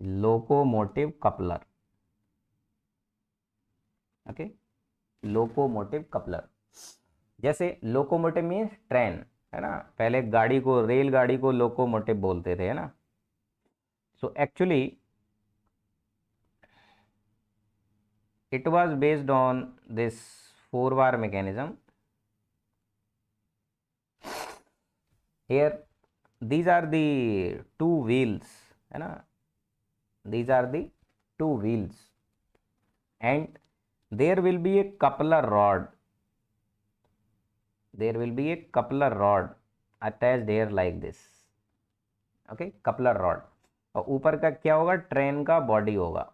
Locomotive coupler, okay, locomotive coupler. जैसे locomotive means train, है ना, पहले गाड़ी को, रेलगाड़ी को लोकोमोटिव बोलते थे, है ना। So actually it was based on this four bar mechanism. Here these are the two wheels, है ना, these are the two wheels, and there will be a coupler rod, there will be a coupler rod attached here like this, okay, coupler rod, और ऊपर का क्या होगा, train का body होगा।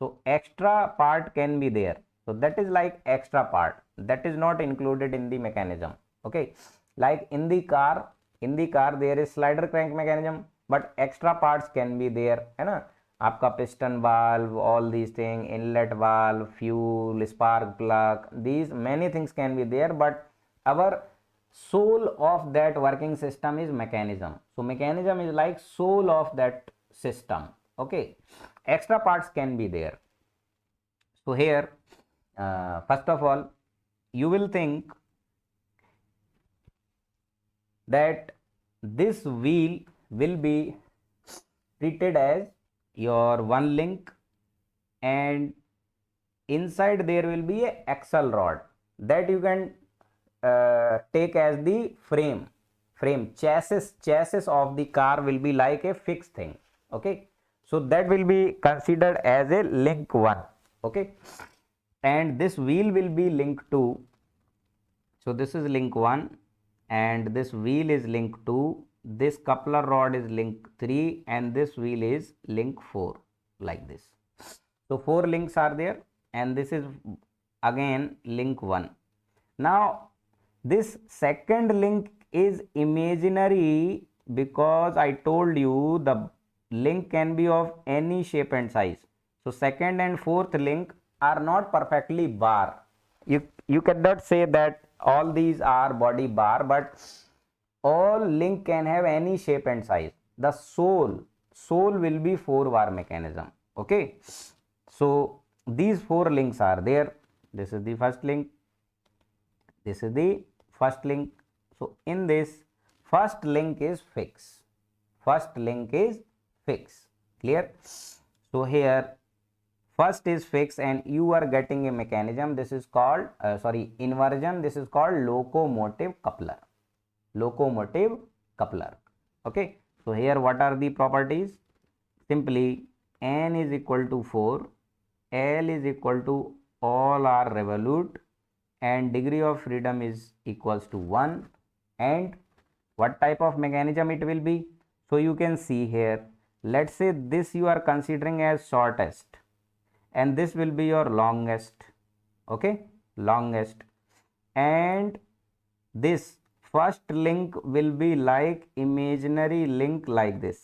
so extra part can be there, so that is like extra part that is not included in the mechanism, okay, like in the car, there is slider crank mechanism, but extra parts can be there, है ना, आपका piston valve, all these things, inlet valve, fuel, spark plug, these many things can be there, but our soul of that working system is mechanism. So mechanism is like soul of that system, okay, extra parts can be there. So here first of all you will think that this wheel will be treated as your one link, and inside there will be a axle rod that you can take as the chassis of the car will be like a fixed thing, okay, so that will be considered as a link 1, okay, and this wheel will be link 2, so this is link 1 and this wheel is link 2, this coupler rod is link 3 and this wheel is link 4, like this. So 4 links are there and this is again link 1. Now this second link is imaginary because I told you the link can be of any shape and size. So second and fourth link are not perfectly bar. You cannot say that all these are body bar, but all link can have any shape and size. The soul will be 4 bar mechanism, okay. So these 4 links are there. This is the first link, this is the first link. So in this first link is fixed, clear. So here first is fixed and you are getting a mechanism, this is called inversion, this is called locomotive coupler, okay. So here what are the properties, simply n is equal to 4, L is equal to all r revolute, and degree of freedom is equals to 1, and what type of mechanism it will be. So you can see here, let's say this you are considering as shortest and this will be your longest, okay, and this first link will be like imaginary link like this,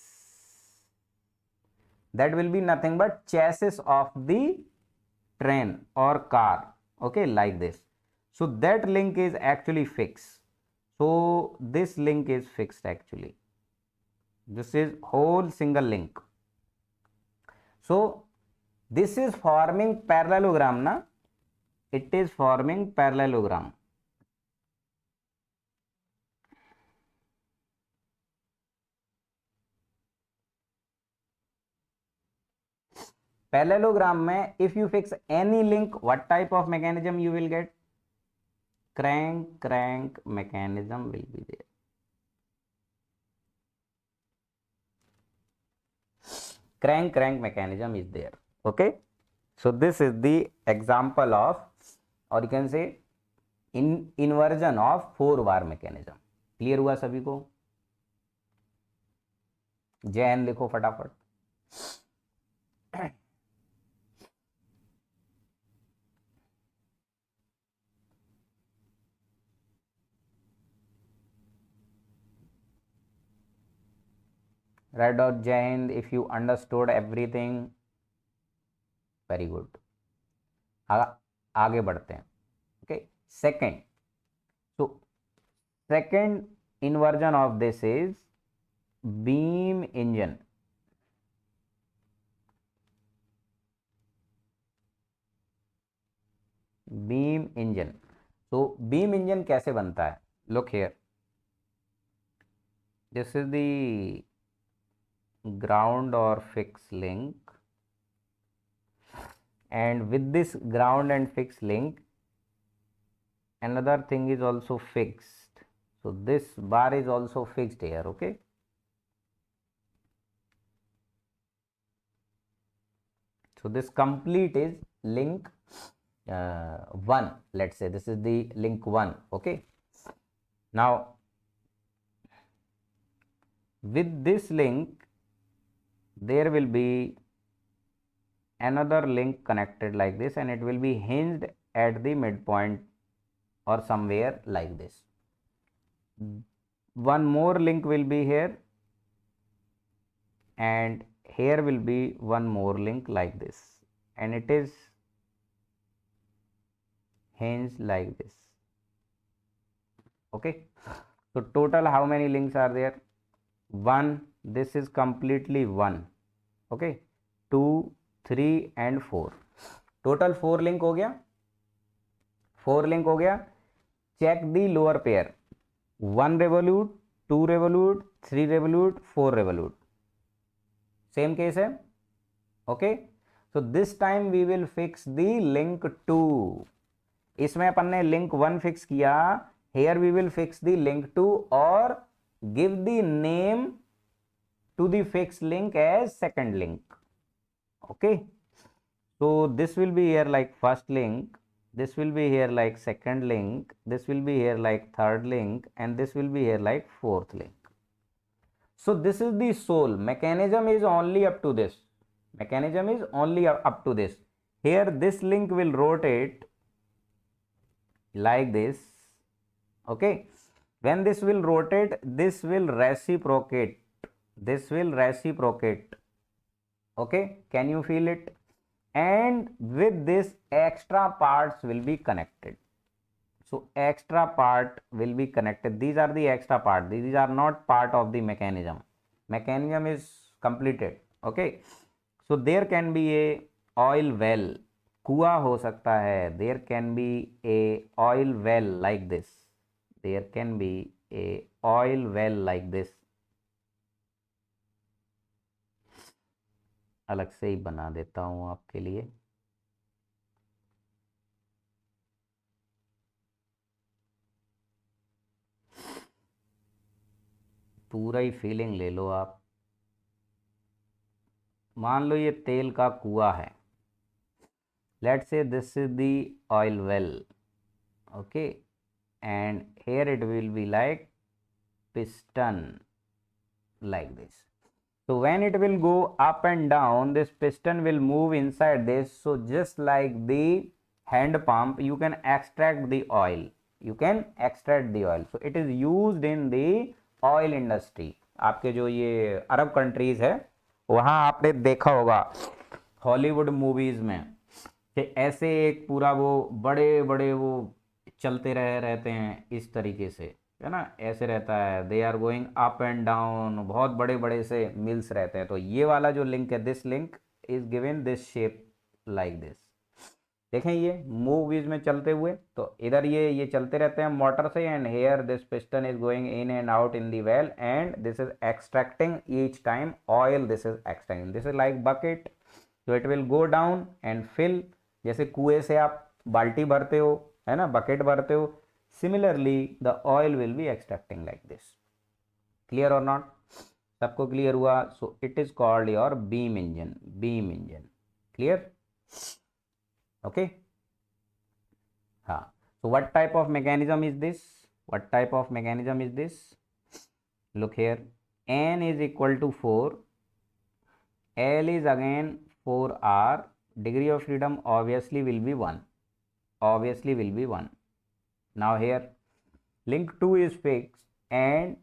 that will be nothing but chassis of the train or car, okay, like this. So that link is actually fixed, so this link is fixed actually, this is whole single link. So this is forming parallelogram na, it is forming parallelogram. Parallelogram में if you fix any link, what type of mechanism you will get, crank mechanism will be there. Crank mechanism is there, okay. So this is the example of, or you can say inversion of 4 bar mechanism. Clear हुआ सभी को, जय हिंद लिखो फटाफट। write out Jai Hind if you understood everything, very good। आगे बढ़ते हैं, okay। Second, so second inversion of this is beam engine, beam engine. So beam engine कैसे बनता है? Look here. This is the ground or fixed link, and with this ground and fixed link, another thing is also fixed. So this bar is also fixed here. Okay. So this complete is link 1. Let's say this is the link 1. Okay. Now with this link there will be another link connected like this, and it will be hinged at the midpoint or somewhere like this. One more link will be here, and here will be one more link like this, and it is hinged like this. Okay. So total how many links are there? 1. This is completely 1. Okay. 2, 3 and 4. Total 4 link हो गया. 4 link हो गया. Check the lower pair. 1 revolute, 2 revolute, 3 revolute, 4 revolute. Same case है. Okay. So this time we will fix the link 2. इसमें अपन ने link 1 fix किया. Here we will fix the link 2 or give the name to the fixed link as second link. Okay. So this will be here like first link, this will be here like second link, this will be here like third link, and this will be here like fourth link. So this is the sole. Mechanism is only up to this. Mechanism is only up to this. Here this link will rotate like this. Okay. When this will rotate, this will reciprocate. This will reciprocate. Okay. Can you feel it? And with this, extra parts will be connected. So extra part will be connected. These are the extra part. These are not part of the mechanism. Mechanism is completed. Okay. So there can be a oil well. कुआं हो सकता है. There can be a oil well like this. There can be a oil well like this. अलग से ही बना देता हूं आपके लिए. पूरा ही फीलिंग ले लो आप. मान लो ये तेल का कुआं है. Let's say this is the oil well. Okay. And here it will be like piston like this. So when it will go up and down, this piston will move inside this. So just like the hand pump, you can extract the oil. You can extract the oil. So it is used in the oil industry. आपके जो ये अरब countries है वहाँ आपने देखा होगा Hollywood movies में कि ऐसे एक पूरा वो बड़े बड़े वो चलते रहते हैं इस तरीके से, है ना. ऐसे रहता है. They are going up and down. बहुत बड़े बड़े से मिल्स रहते हैं. तो ये वाला जो लिंक है, this link is given this shape like this. देखें ये मूवीज में चलते हुए. तो इधर ये चलते रहते हैं मोटर से, and here this piston is going in and out in the well, and this is extracting each time oil. This is extracting. This is like bucket. So it will go down and fill. जैसे कुएं से आप बाल्टी भरते हो, है ना, bucket भरते हो. Similarly, the oil will be extracting like this. Clear or not? सबको clear हुआ? So it is called your beam engine. Beam engine. Clear? Okay. हाँ. So what type of mechanism is this? What type of mechanism is this? Look here. N is equal to 4. L is again 4R. Degree of freedom obviously will be 1. Obviously will be 1. Now here link 2 is fixed, and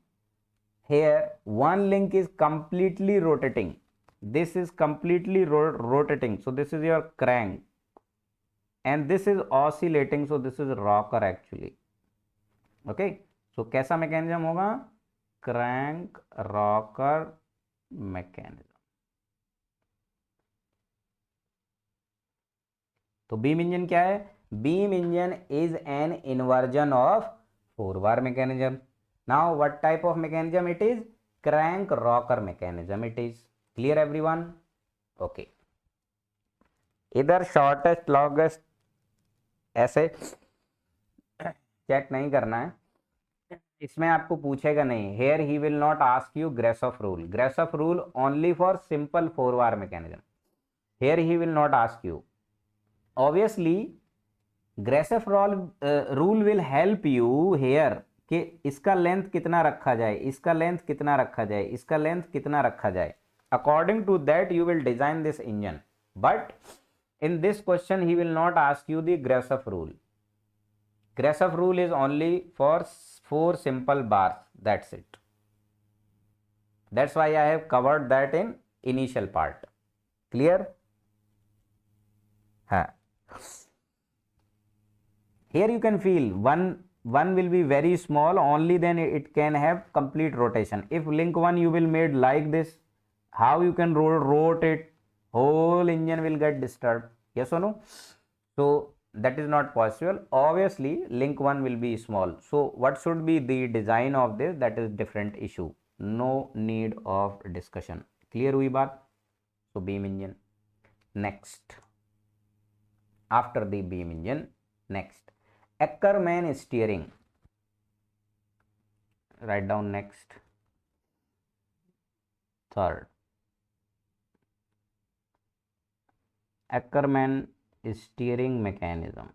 here one link is completely rotating. This is completely rotating. So this is your crank, and this is oscillating. So this is rocker actually. Okay. So कैसा mechanism होगा? Crank rocker mechanism. तो beam engine क्या है? Beam engine is an inversion of 4-bar mechanism. Now what type of mechanism it is? Crank rocker mechanism it is. Clear everyone? Okay. इधर shortest longest ऐसे check नहीं करना है, इसमें आपको पूछेगा नहीं. Here he will not ask you Grashof rule. Grashof rule only for simple 4-bar mechanism. Here he will not ask you. Obviously Grashof rule will help you here कि इसका लेंथ कितना रखा जाए, इसका लेंथ कितना रखा जाए, इसका लेंथ कितना रखा जाए. According to that you will design this engine. But in this question he will not ask you the Grashof rule. Grashof rule is only for 4 simple bars, that's it. That's why I have covered that in initial part. Clear? Here you can feel one will be very small, only then it can have complete rotation. If link 1 you will made like this, how you can rotate? Whole engine will get disturbed. Yes or no? So that is not possible. Obviously link 1 will be small. So what should be the design of this? That is different issue. No need of discussion. Clear hui baat? So beam engine. Next, after the beam engine, next Ackermann steering. Write down next. Third, Ackermann steering mechanism.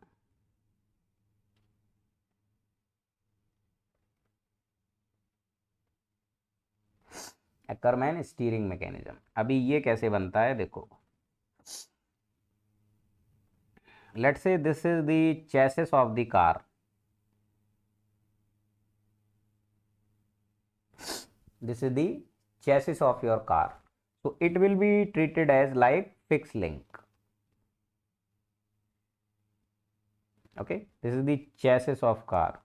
Ackermann steering mechanism. अभी ये कैसे बनता है देखो. Let's say this is the chassis of the car. This is the chassis of your car. So it will be treated as like fixed link. Okay, this is the chassis of car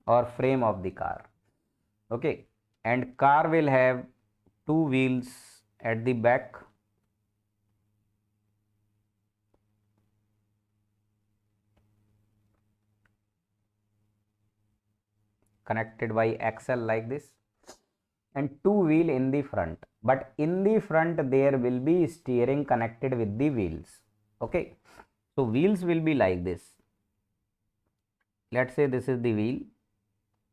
or frame of the car. Okay, and car will have 2 wheels at the back. Connected by axle like this, and 2 wheel in the front, but in the front there will be steering connected with the wheels. Okay, so wheels will be like this. Let's say this is the wheel,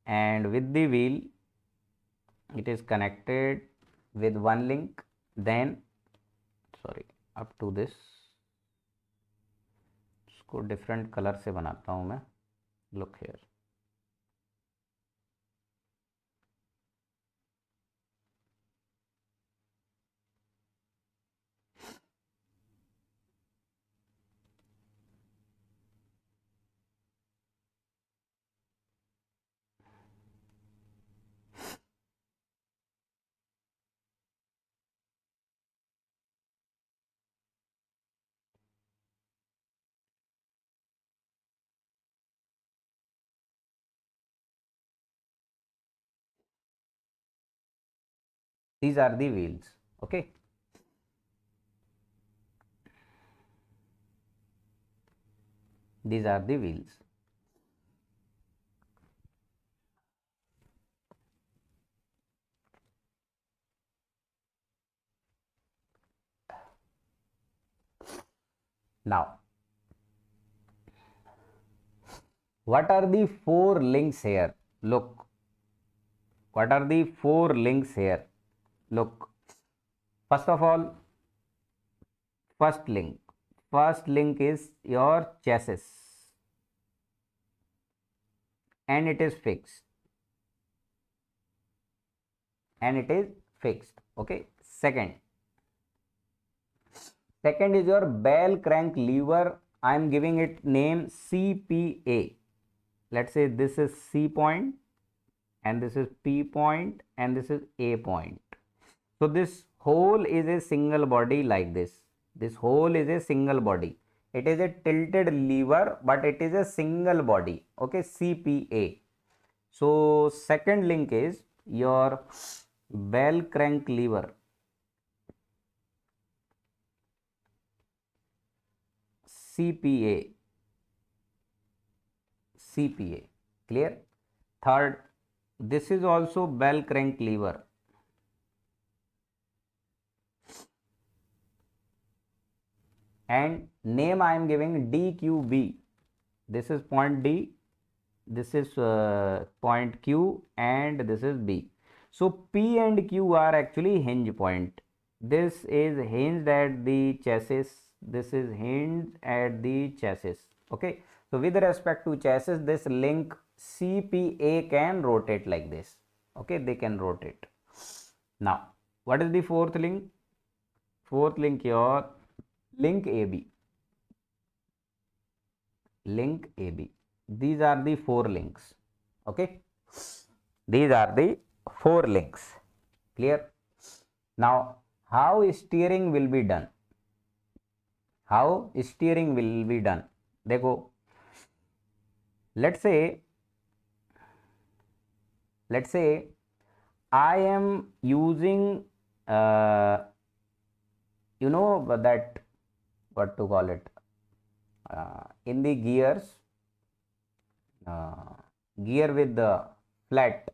and with the wheel it is connected with one link, then up to this. इसको different color से बनाता हूँ मैं. Look here. These are the wheels. Okay, these are the wheels. Now what are the 4 links here? Look, what are the 4 links here? Look, first of all, first link is your chassis, and it is fixed, okay. Second is your bell crank lever. I am giving it name CPA. Let's say this is C point, and this is P point, and this is A point. So this hole is a single body like this. This hole is a single body. It is a tilted lever, but it is a single body. Okay, CPA. So second link is your bell crank lever. CPA, CPA, clear. Third, this is also bell crank lever, and name I am giving DQB. This is point D, this is point Q, and this is B. So P and Q are actually hinge point. This is hinged at the chassis, this is hinged at the chassis. Okay, so with respect to chassis, this link CPA can rotate like this. Okay, they can rotate. Now what is the fourth link? Fourth link here, link AB, link AB. These are the four links. Okay, these are the four links. Clear. Now how steering will be done? How steering will be done? देखो, let's say I am using you know that, what to call it, in the gears, gear with the flat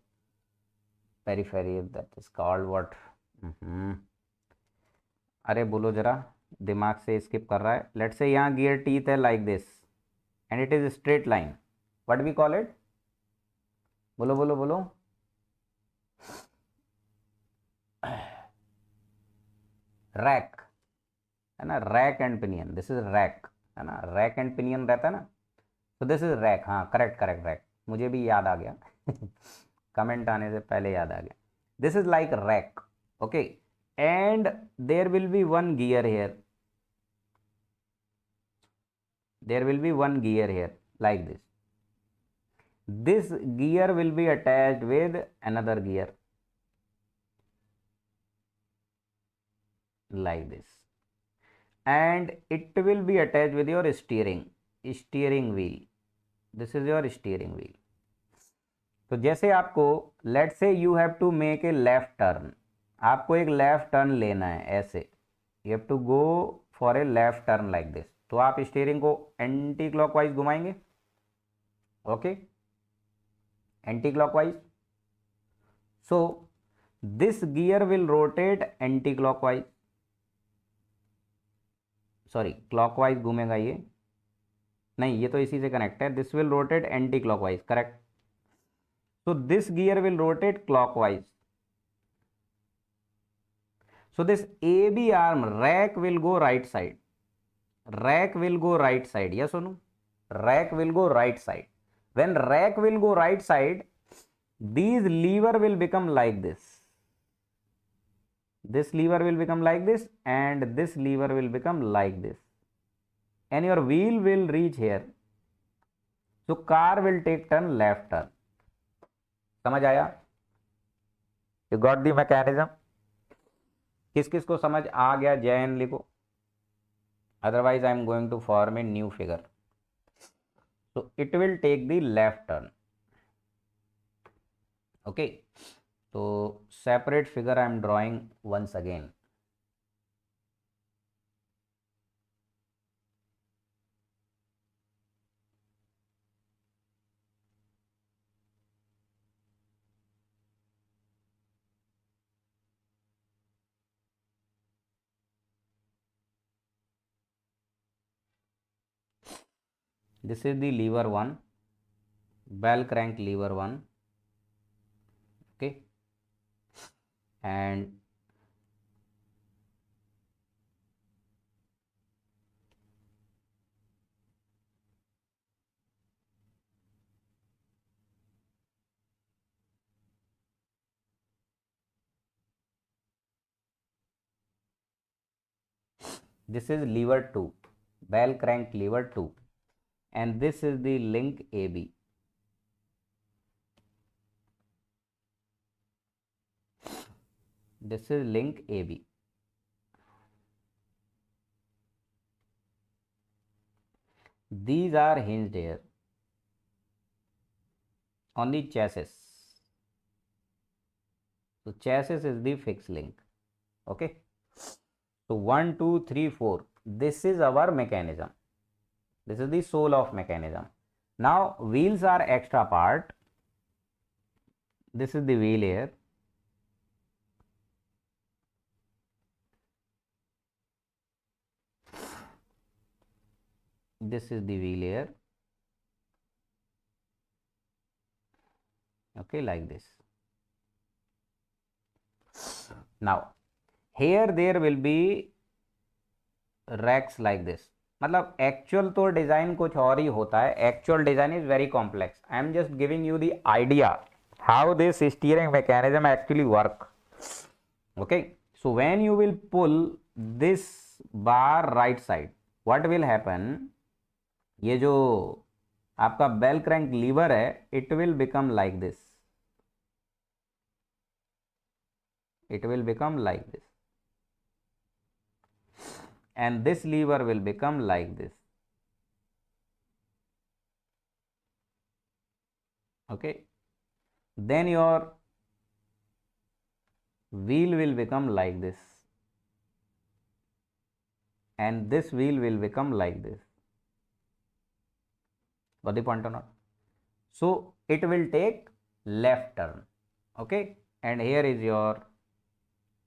periphery, that is called what? अरे बोलो जरा, दिमाग से skip कर रहा है. Let's say यहाँ गियर टीथ है like this and it is straight line. What we call it? बोलो बोलो बोलो. रैक है ना, rack and pinion. This is rack है ना, रैक एंड पिनियन रहता है ना. तो दिस इज रैक. हाँ, करेक्ट करेक्ट, रैक. मुझे भी याद आ गया कमेंट आने से पहले याद आ गया. This is like rack. Okay, and there will be one gear here, there will be one gear here like this. This gear will be attached with another gear like this, and it will be attached with your steering wheel. This is your steering wheel. तो जैसे आपको, let's say you have to make a left turn, आपको एक left turn लेना है ऐसे, you have to go for a left turn like this. तो आप स्टीयरिंग को एंटी क्लॉकवाइज घुमाएंगे. Okay, anti clockwise. So this gear will rotate anti clockwise, sorry clockwise घूमेगा ये नहीं, ये तो इसी से कनेक्ट है. This will rotate anti clockwise, correct. So this gear will rotate clockwise. So this AB arm rack will go right side. Rack will go right side. Yes or no? Rack will go right side. When rack will go right side, these lever will become like this. This lever will become like this, and this lever will become like this. And your wheel will reach here. So car will take turn left turn. समझ आया? You got the mechanism? किस किस को समझ आ गया जय हिंद लिखो, otherwise I am going to form a new figure. So it will take the left turn. Okay, तो separate figure I am drawing once again. This is the lever 1, bell crank lever 1. Okay, and this is lever 2, bell crank lever 2, and this is the link AB. This is link AB. These are hinged here on the chassis. So chassis is the fixed link. Okay, so 1 2 3 4, this is our mechanism. This is the soul of mechanism. Now wheels are extra part. This is the wheel here. This is the wheel here. Okay, like this. Now here there will be racks like this. मतलब actual तो design कुछ और ही होता है. Actual design is very complex. I am just giving you the idea how this steering mechanism actually work. Okay, so when you will pull this bar right side, what will happen, ये जो आपका bell crank lever है, it will become like this. It will become like this, and this lever will become like this. Okay, then your wheel will become like this, and this wheel will become like this. Got the point or not? So it will take left turn. Okay, and here is your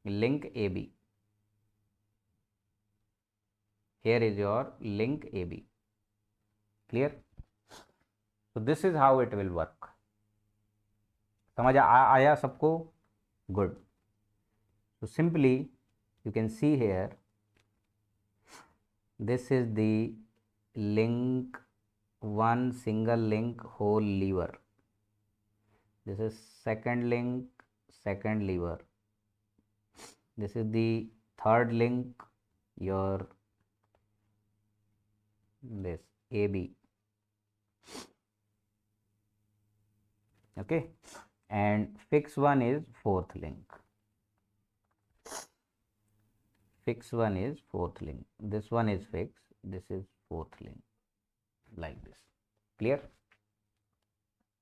link AB. Here is your link AB. Clear? So this is how it will work. समझ आया सबको? Good. So simply you can see here, this is the link one single link hole lever. This is second link, second lever. This is the third link, your this AB. Okay, and fix one is fourth link. Fix one is fourth link. This one is fixed. This is fourth link, like this. Clear?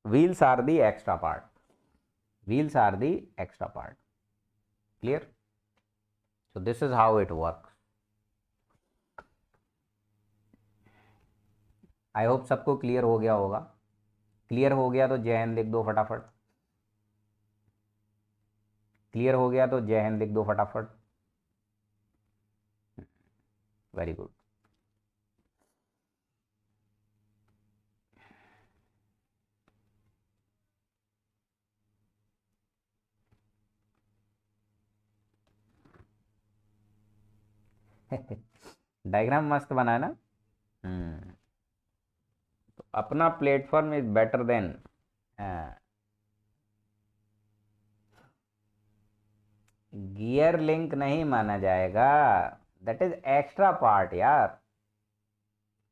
Wheels are the extra part. Wheels are the extra part. Clear? So this is how it works. I hope सबको clear हो गया होगा. Clear हो गया तो जय हिंद लिख दो फटाफट. क्लियर हो गया तो जय हिंद लिख दो फटाफट. Very good. डायग्राम मस्त बना है ना. तो अपना platform is better than gear link नहीं माना जाएगा. दैट इज एक्स्ट्रा पार्ट यार.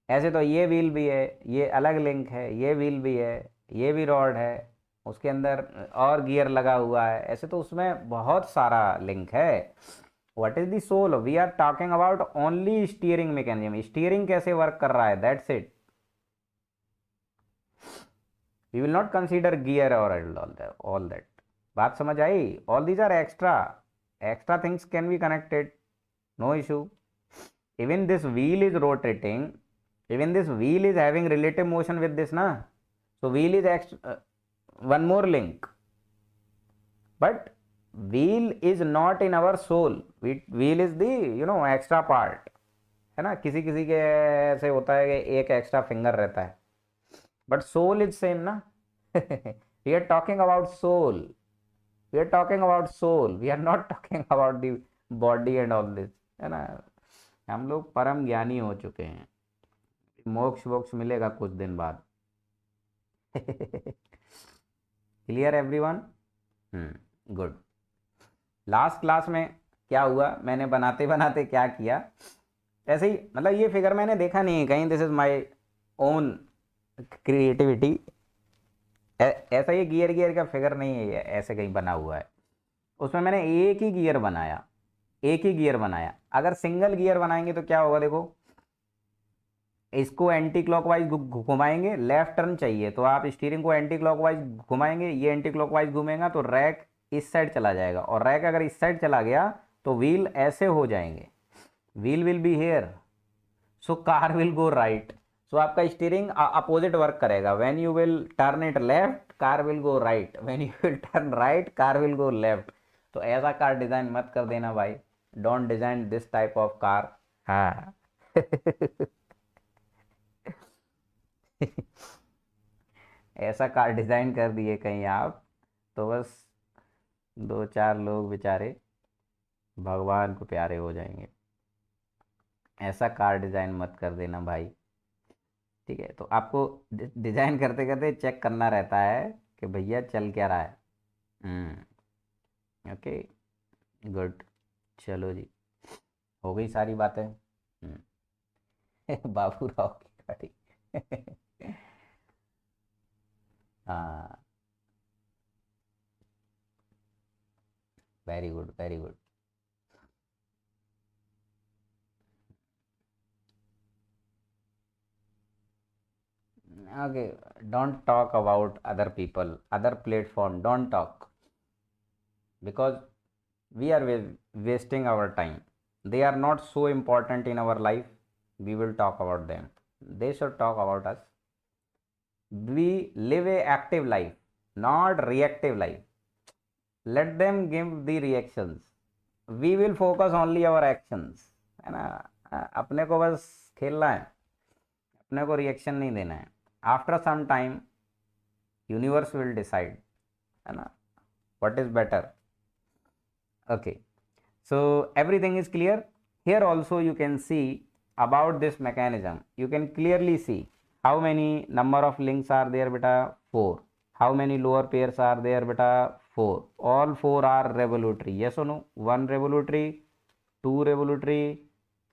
ऐसे तो ये व्हील भी है, ये अलग लिंक है, ये व्हील भी है, ये भी रॉड है, उसके अंदर और गियर लगा हुआ है. ऐसे तो उसमें बहुत सारा लिंक है. What is the soul? We are talking about only steering mechanism. Steering कैसे वर्क कर रहा है, that's it. We will not consider gear or all that. बात समझ आई? All these are extra. Extra things can be connected. No issue. Even this wheel is rotating. Even this wheel is having relative motion with this, na? So wheel is one more link. But wheel is not in our soul. Wheel is the extra part, है ना. किसी किसी के ऐसे होता है कि एक एक्स्ट्रा फिंगर रहता है, बट सोल इज सेम ना. We are talking about soul. We are talking about soul. We are not talking about the body and all this, है ना. हम लोग परम ज्ञानी हो चुके हैं. मोक्ष वोक्ष मिलेगा कुछ दिन बाद. Clear everyone? Good. Last class में क्या हुआ, मैंने बनाते बनाते क्या किया, ऐसे ही मतलब ये फिगर मैंने देखा नहीं है कहीं. This is my own creativity. ऐसा ये गियर का फिगर नहीं है ऐसे कहीं बना हुआ है. उसमें मैंने एक ही गियर बनाया, एक ही गियर बनाया. अगर सिंगल गियर बनाएंगे तो क्या होगा, देखो इसको एंटी क्लॉकवाइज घुमाएंगे. लेफ्ट टर्न चाहिए तो आप स्टीयरिंग को एंटी क्लॉकवाइज घुमाएंगे, ये एंटी क्लॉकवाइज घूमेगा तो रैक इस साइड चला जाएगा, और रैक अगर इस साइड चला गया तो व्हील ऐसे हो जाएंगे. Wheel will be here, so car will go right. So आपका स्टीयरिंग अपोजिट वर्क करेगा. When you will turn it left car will go right, when you will turn right car will go left. तो ऐसा car design मत कर देना भाई. Don't design this type of car. हाँ. ऐसा कार डिजाइन कर दिए कहीं आप, तो बस दो चार लोग बेचारे भगवान को प्यारे हो जाएंगे. ऐसा कार डिजाइन मत कर देना भाई. ठीक है, तो आपको डिजाइन करते करते चेक करना रहता है कि भैया चल क्या रहा है. Okay, good. चलो जी, हो गई सारी बातें. बाबू राव की गाड़ी. हाँ, very good very good. Okay, don't talk about other people, other platform. Don't talk, because we are wasting our time. They are not so important in our life. We will talk about them. They should talk about us. We live a active life, not reactive life. Let them give the reactions. We will focus only our actions. है ना. अपने को बस खेलना है, अपने को reaction नहीं देना है. After some time universe will decide, है ना, what is better. Okay, so everything is clear. Here also you can see about this mechanism. You can clearly see how many number of links are there beta, 4. How many lower pairs are there beta, 4. All 4 are revolutory, yes or no. 1 revolutory, 2 revolutory,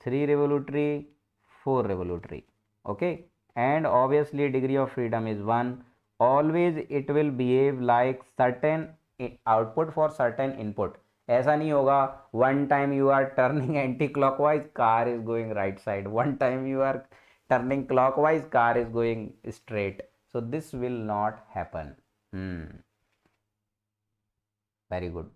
3 revolutory, 4 revolutory. Okay, and obviously degree of freedom is 1. Always it will behave like certain output for certain input. ऐसा नहीं होगा one time you are turning anti clockwise car is going right side, one time you are turning clockwise car is going straight. So this will not happen. Very good.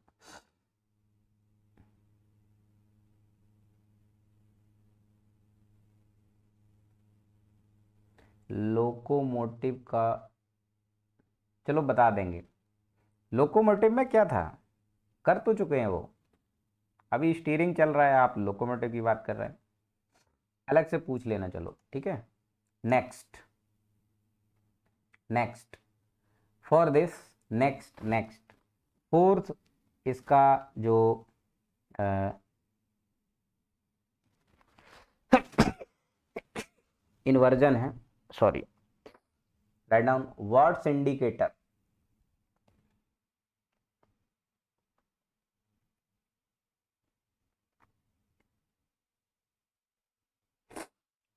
Locomotive का चलो बता देंगे. Locomotive में क्या था, कर तो चुके हैं वो. अभी स्टीयरिंग चल रहा है, आप लोकोमोटिव की बात कर रहे हैं. अलग से पूछ लेना, चलो ठीक है. Next next for this, next fourth इसका जो इन्वर्जन है, sorry, write down what's indicator.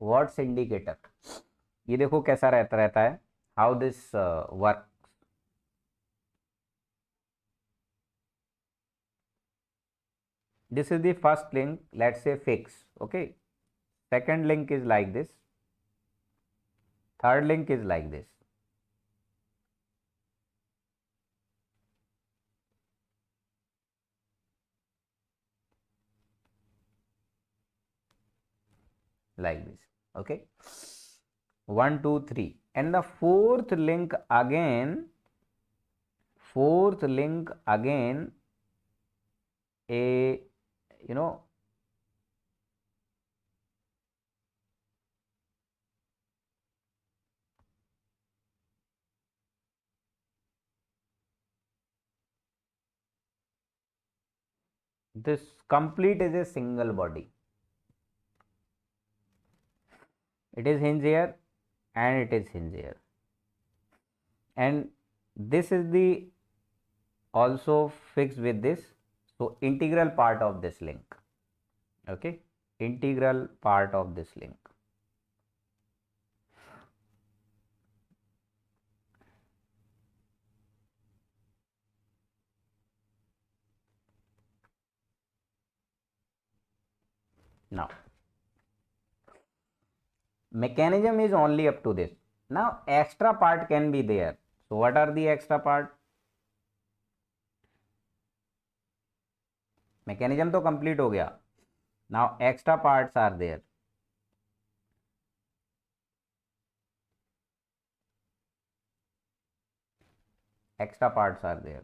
What's indicator, ये देखो कैसा रहता रहता है, how this work. This is the first link, let's say fix. Okay, second link is like this, third link is like this. Like this. Okay, 1 2 3, and the fourth link again, a, you know, this complete is a single body. It is hinge here and it is hinge here, and this is the also fixed with this. So integral part of this link. Okay, integral part of this link. Now mechanism is only up to this. Now extra part can be there. So what are the extra part? Mechanism तो complete हो गया. Now extra parts are there. extra parts are there.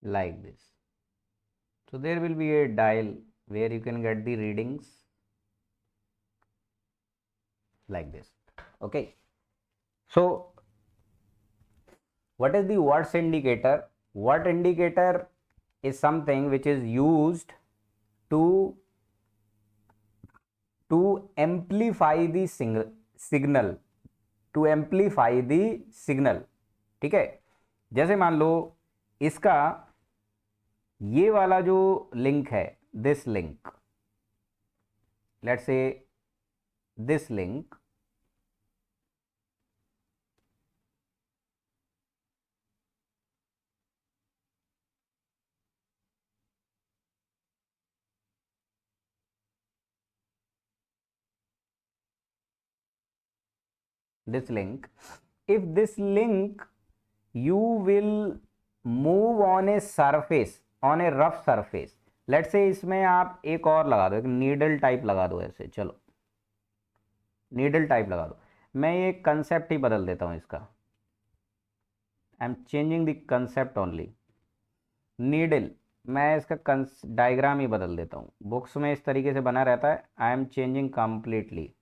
Like this. So there will be a dial where you can get the readings like this. Okay. So what is the Watt's indicator? Watt indicator is something which is used to amplify the signal, to amplify the signal. ठीक है, जैसे मान लो इसका ये वाला जो link है, this link, let's say this link, this link, if this link you will move on a surface, on a rough surface, let's say इसमें आप एक और लगा दो, एक नीडल टाइप लगा दो ऐसे, चलो नीडल टाइप लगा दो, मैं ये कंसेप्ट ही बदल देता हूँ इसका, I am changing the concept only, needle, मैं इसका डायग्राम ही बदल देता हूँ, बुक्स में इस तरीके से बना रहता है, आई एम चेंजिंग कंप्लीटली,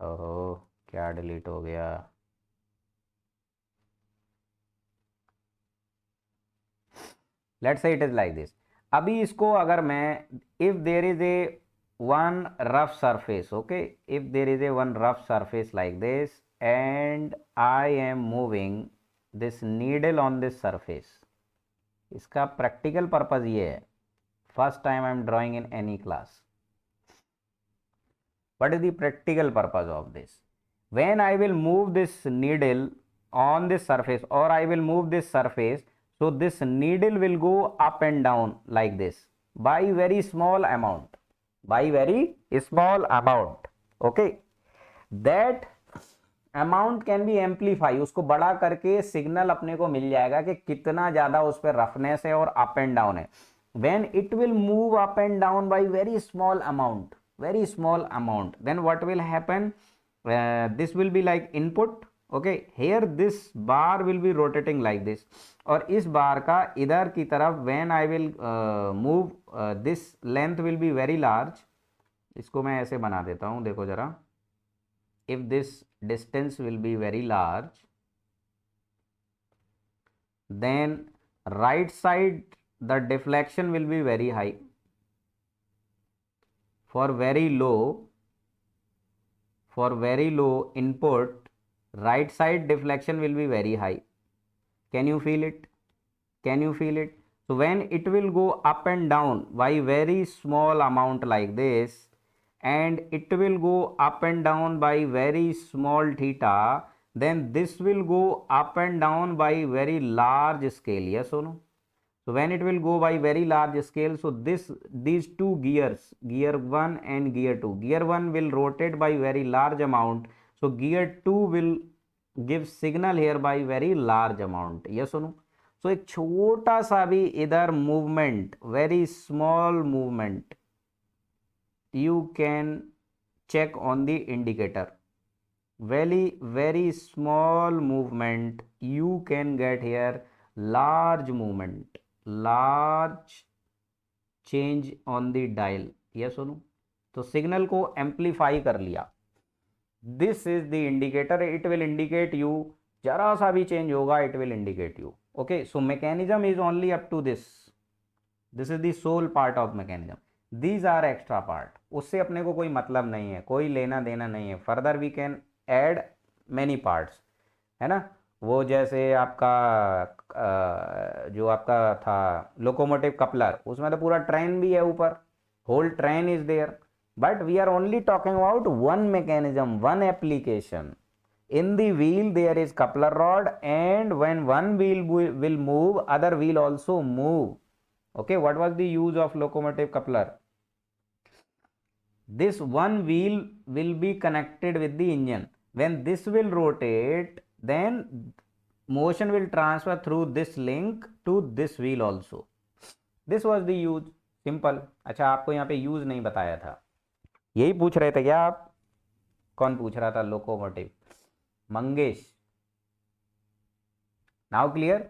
ओहो क्या डिलीट हो गया, let's say it is like this, अभी इसको अगर मैं, if there is a one rough surface, okay, if there is a one rough surface like this and I am moving this needle on this surface, इसका practical purpose ये है, first time I am drawing in any class, what is the practical purpose of this, when I will move this needle on this surface or I will move this surface, so this needle will go up and down like this by very small amount, by very small amount, okay, that amount can be amplify, उसको बड़ा करके signal अपने को मिल जाएगा कि कितना ज्यादा उस पर रफनेस है और अप एंड डाउन है, when it will move up and down by very small amount, very small amount, then what will happen, this will be like input, okay, here this bar will be rotating like this, और इस बार का इधर की तरफ when I will move, this length will be very large, इसको मैं ऐसे बना देता हूँ, देखो जरा, if this distance will be very large, then right side the deflection will be very high, for very low input, right side deflection will be very high, can you feel it, can you feel it, so when it will go up and down by very small amount like this, and it will go up and down by very small theta, then this will go up and down by very large scale, yes or no, so when it will go by very large scale, so these two gears, gear 1 and gear 2, gear 1 will rotate by very large amount, so gear 2 will give signal here by very large amount, yes or no, so एक छोटा सा भी इधर movement, very small movement, you can check on the indicator, very small movement, you can get here large movement, large change on the dial, ये सुनो, तो signal को amplify कर लिया, this is the indicator, it will indicate you, जरा सा भी change होगा it will indicate you. Okay, so mechanism is only up to this is the soul part of mechanism, these are extra part, उससे अपने को कोई मतलब नहीं है, कोई लेना देना नहीं है। Further we can add many parts, है ना, वो जैसे आपका जो आपका था लोकोमोटिव कपलर, उसमें तो पूरा ट्रेन भी है ऊपर, whole train is there, but we are only talking about one mechanism, one application. In the wheel there is coupler rod, and when one wheel will move, other wheel also move. Okay, what was the use of locomotive coupler? This one wheel will be connected with the engine. When this will rotate, then motion will transfer through this link to this wheel also. This was the use. Simple. अच्छा, आपको यहाँ पे use नहीं बताया था, यही पूछ रहे थे क्या आप? कौन पूछ रहा था? Locomotive, Mangesh. Now clear?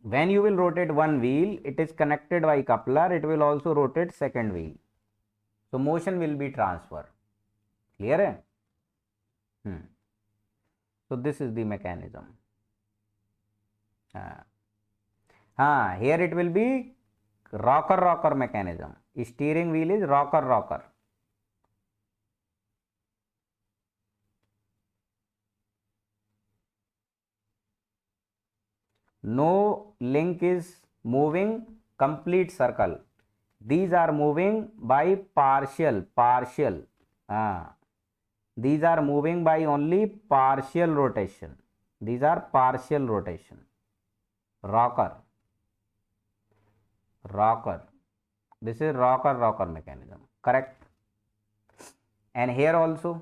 when you will rotate one wheel, it is connected by coupler, it will also rotate second wheel, so motion will be transfer. Clear है? So this is the mechanism. हाँ, here it will be rocker mechanism, steering wheel is rocker. No link is moving complete circle, these are moving by partial, these are moving by only partial rotation, these are partial rotation. Rocker, this is rocker mechanism, correct? And here also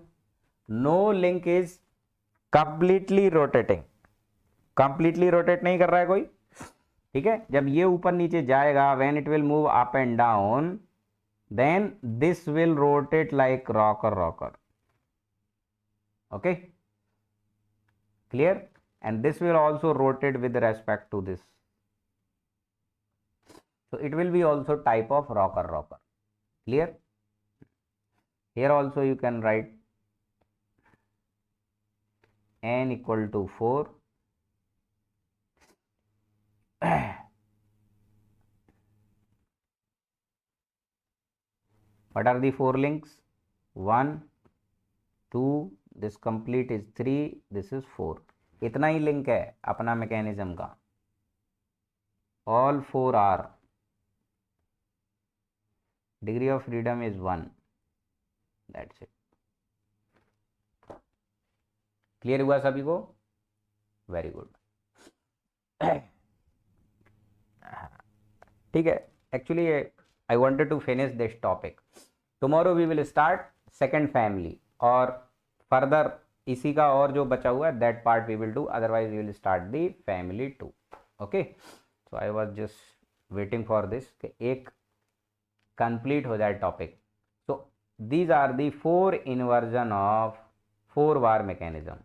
no link is completely rotating, completely rotate नहीं कर रहा है कोई, ठीक है? जब ये ऊपर नीचे जाएगा, when it will move up and down, then this will rotate like rocker. Okay, clear? And this will also rotate with respect to this, so it will be also type of rocker. Clear? Here also you can write n equal to 4. What are the 4 links? 1, 2, this complete is 3, this is 4. इतना ही link है अपना mechanism का, all 4 are, degree of freedom is 1, that's it. Clear हुआ सभी को? Very good. ठीक है, actually I wanted to finish this topic, tomorrow we will start second family, और फर्दर इसी का और जो बचा हुआ है that part we will do, otherwise we will start the family 2। Okay, so I was just waiting for this कि एक कंप्लीट हो जाए topic. So these are the 4 inversion of 4 bar mechanism.